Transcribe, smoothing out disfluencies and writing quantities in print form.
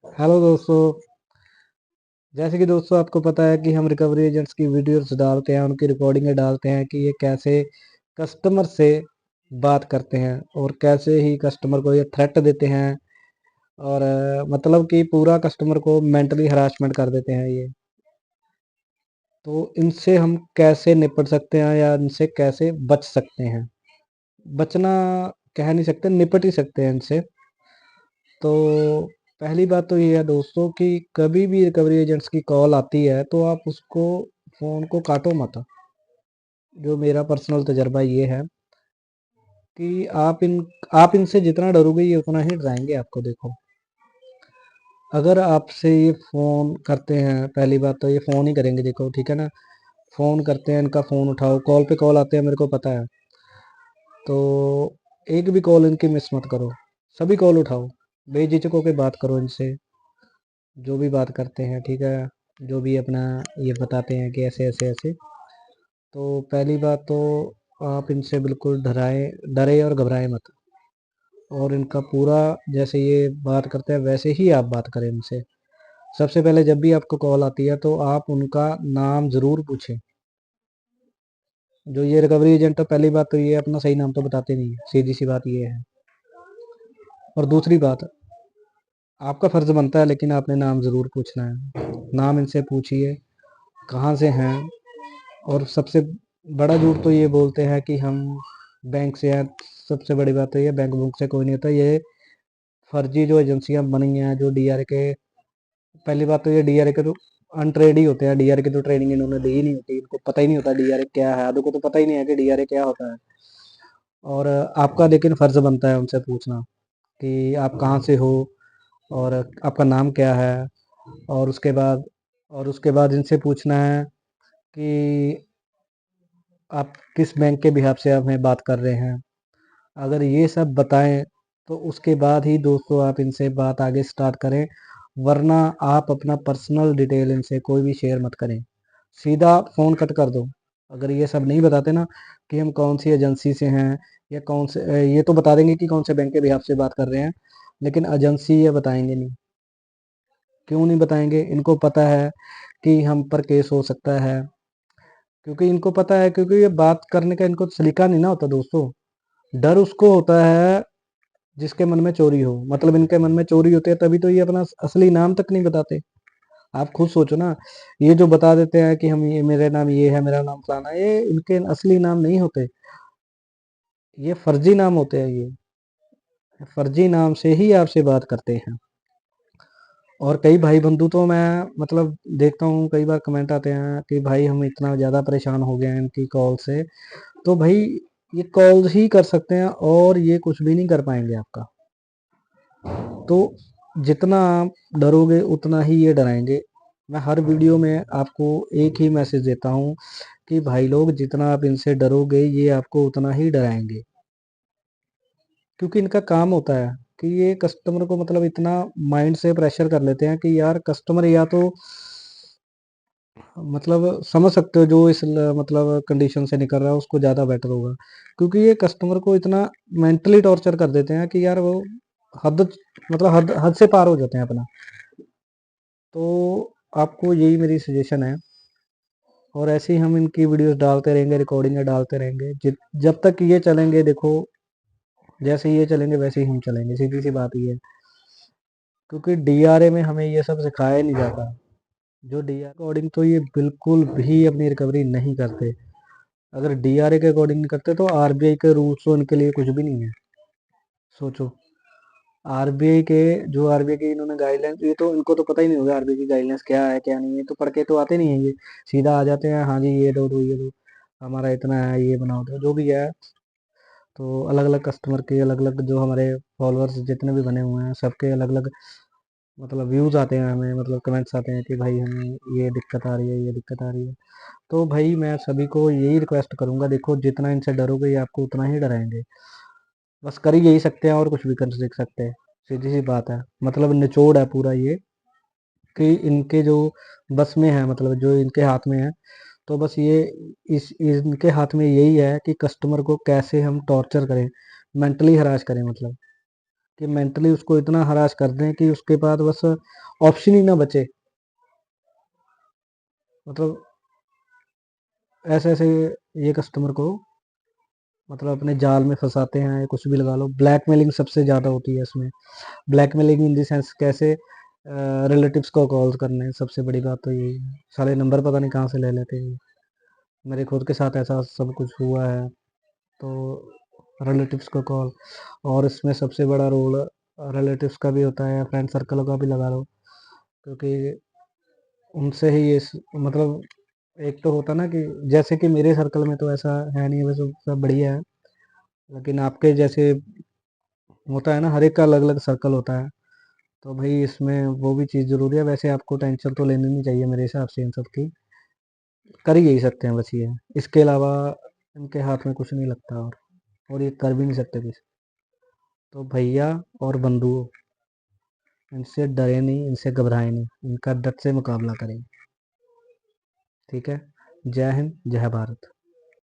Hello दोस्तों। जैसे कि दोस्तों आपको पता है कि हम रिकवरी एजेंट्स की वीडियोस डालते हैं, उनकी रिकॉर्डिंगें डालते हैं कि ये कैसे कस्टमर से बात करते हैं और कैसे ही कस्टमर को ये थ्रेट देते हैं और मतलब कि पूरा कस्टमर को मेंटली हरासमेंट कर देते हैं ये। तो इनसे हम कैसे निपट सकते हैं या इनसे कैसे बच सकते हैं? बचना कह नहीं सकते, निपट ही सकते हैं इनसे। तो पहली बात तो ये है दोस्तों कि कभी भी रिकवरी एजेंट्स की कॉल आती है तो आप उसको फ़ोन को काटो मत। जो मेरा पर्सनल तजर्बा ये है कि आप इनसे जितना डरोगे ये उतना ही डराएंगे आपको। देखो, अगर आपसे ये फ़ोन करते हैं, पहली बात तो ये फ़ोन ही करेंगे, देखो ठीक है ना। फ़ोन करते हैं, इनका फ़ोन उठाओ, कॉल पे कॉल आते हैं मेरे को पता है। तो एक भी कॉल इनकी मिस मत करो, सभी कॉल उठाओ, बेझिझक होके बात करो इनसे। जो भी बात करते हैं ठीक है, जो भी अपना ये बताते हैं कि ऐसे ऐसे ऐसे। तो पहली बात तो आप इनसे बिल्कुल डरे और घबराए मत। और इनका पूरा जैसे ये बात करते हैं वैसे ही आप बात करें इनसे। सबसे पहले जब भी आपको कॉल आती है तो आप उनका नाम ज़रूर पूछें। जो ये रिकवरी एजेंट, तो पहली बात तो ये अपना सही नाम तो बताते नहीं है, सीधी सी बात ये है। और दूसरी बात, आपका फ़र्ज़ बनता है लेकिन आपने नाम ज़रूर पूछना है। नाम इनसे पूछिए, कहाँ से हैं। और सबसे बड़ा झूठ तो ये बोलते हैं कि हम बैंक से हैं। सबसे बड़ी बात तो ये, बैंक बुक से कोई नहीं होता। ये फर्जी जो एजेंसियां बनी हैं, जो डीआरए के, पहली बात तो ये डीआरए के तो अनट्रेड ही होते हैं। डीआरए की तो ट्रेनिंग इन्होंने दी ही नहीं होती, इनको पता ही नहीं होता डीआरए क्या है। आधो को तो पता ही नहीं है कि डीआरए क्या होता है। और आपका लेकिन फर्ज बनता है उनसे पूछना कि आप कहाँ से हो और आपका नाम क्या है। और उसके बाद इनसे पूछना है कि आप किस बैंक के बिहाफ से हमें बात कर रहे हैं। अगर ये सब बताएं तो उसके बाद ही दोस्तों आप इनसे बात आगे स्टार्ट करें, वरना आप अपना पर्सनल डिटेल इनसे कोई भी शेयर मत करें, सीधा फ़ोन कट कर दो। अगर ये सब नहीं बताते ना कि हम कौन सी एजेंसी से हैं या कौन से ये तो बता देंगे कि कौन से बैंक के बिहाफ से बात कर रहे हैं, लेकिन एजेंसी ये बताएंगे नहीं। क्यों नहीं बताएंगे? इनको पता है कि हम पर केस हो सकता है। क्योंकि इनको पता है, क्योंकि ये बात करने का इनको सलीका नहीं ना होता दोस्तों। डर उसको होता है जिसके मन में चोरी हो। मतलब इनके मन में चोरी होती है तभी तो ये अपना असली नाम तक नहीं बताते। आप खुद सोचो ना, ये जो बता देते हैं कि हम ये, मेरा नाम ये है, मेरा नाम फलाना, ये इनके असली नाम नहीं होते। ये फर्जी नाम होते हैं। ये फर्जी नाम से ही आपसे बात करते हैं। और कई भाई बंधु तो मैं मतलब देखता हूँ, कई बार कमेंट आते हैं कि भाई हम इतना ज़्यादा परेशान हो गए हैं इनकी कॉल से। तो भाई ये कॉल ही कर सकते हैं और ये कुछ भी नहीं कर पाएंगे आपका। तो जितना आप डरोगे उतना ही ये डराएंगे। मैं हर वीडियो में आपको एक ही मैसेज देता हूँ कि भाई लोग, जितना आप इनसे डरोगे ये आपको उतना ही डराएंगे। क्योंकि इनका काम होता है कि ये कस्टमर को मतलब इतना माइंड से प्रेशर कर लेते हैं कि यार कस्टमर या तो मतलब समझ सकते हो, जो मतलब कंडीशन से निकल रहा है उसको ज़्यादा बेटर होगा। क्योंकि ये कस्टमर को इतना मेंटली टॉर्चर कर देते हैं कि यार वो हद मतलब हद हद से पार हो जाते हैं अपना। तो आपको यही मेरी सजेशन है। और ऐसे ही हम इनकी वीडियोस डालते रहेंगे, रिकॉर्डिंग डालते रहेंगे, जब तक ये चलेंगे। देखो, जैसे ही ये चलेंगे वैसे ही हम चलेंगे, सीधी सी बात ये है। क्योंकि डीआरए में हमें ये सब सिखाया नहीं जाता। जो डीआरए अकॉर्डिंग तो ये बिल्कुल भी अपनी रिकवरी नहीं करते। अगर डीआरए के अकॉर्डिंग नहीं करते तो आरबीआई के रूल्स तो इनके लिए कुछ भी नहीं है। सोचो, आरबीआई के जो आरबीआई की इन्होंने गाइडलाइंस, ये तो इनको तो पता ही नहीं होगा आरबीआई की गाइडलाइंस क्या है क्या नहीं है। तो पढ़ के तो आते नहीं है ये, सीधा आ जाते हैं, हाँ जी ये दो, ये दो, हमारा इतना है, ये बनाओ, तो जो भी है। तो अलग अलग कस्टमर के अलग अलग, जो हमारे फॉलोअर्स जितने भी बने हुए हैं सबके अलग अलग मतलब व्यूज़ आते हैं हमें, मतलब कमेंट्स आते हैं कि भाई हमें ये दिक्कत आ रही है, ये दिक्कत आ रही है। तो भाई मैं सभी को यही रिक्वेस्ट करूंगा, देखो जितना इनसे डरोगे ये आपको उतना ही डराएंगे। बस कर ही यही सकते हैं और कुछ भी कर देख सकते हैं, सीधी सी बात है। मतलब निचोड़ है पूरा ये कि इनके जो बस में है, मतलब जो इनके हाथ में है। तो बस ये इस इनके हाथ में यही है कि कस्टमर को कैसे हम टॉर्चर करें, मेंटली हरास करें। मतलब कि मेंटली उसको इतना हरास कर दें कि उसके बाद बस ऑप्शन ही ना बचे। मतलब ऐसे-ऐसे ये कस्टमर को मतलब अपने जाल में फँसाते हैं, या कुछ भी लगा लो। ब्लैकमेलिंग सबसे ज़्यादा होती है इसमें। ब्लैकमेलिंग इन द सेंस कैसे रिलेटिव्स को कॉल करने, सबसे बड़ी बात तो यही है। साले नंबर पता नहीं कहाँ से ले लेते हैं। मेरे खुद के साथ ऐसा सब कुछ हुआ है। तो रिलेटिव्स को कॉल, और इसमें सबसे बड़ा रोल रिलेटिव्स का भी होता है, या फ्रेंड सर्कल का भी लगा लो, क्योंकि उनसे ही ये मतलब एक तो होता ना कि जैसे कि मेरे सर्कल में तो ऐसा है नहीं, वैसे सब बढ़िया है, लेकिन आपके जैसे होता है ना, हर एक का अलग अलग सर्कल होता है। तो भाई इसमें वो भी चीज़ ज़रूरी है। वैसे आपको टेंशन तो लेनी नहीं चाहिए मेरे हिसाब से इन सब की। कर ही यही सकते हैं बस ये, इसके अलावा इनके हाथ में कुछ नहीं लगता, और ये कर भी नहीं सकते कुछ। तो भैया और बंधुओं, इनसे डरे नहीं, इनसे घबराएं नहीं, इनका डट से मुकाबला करें। ठीक है। जय हिंद, जय भारत।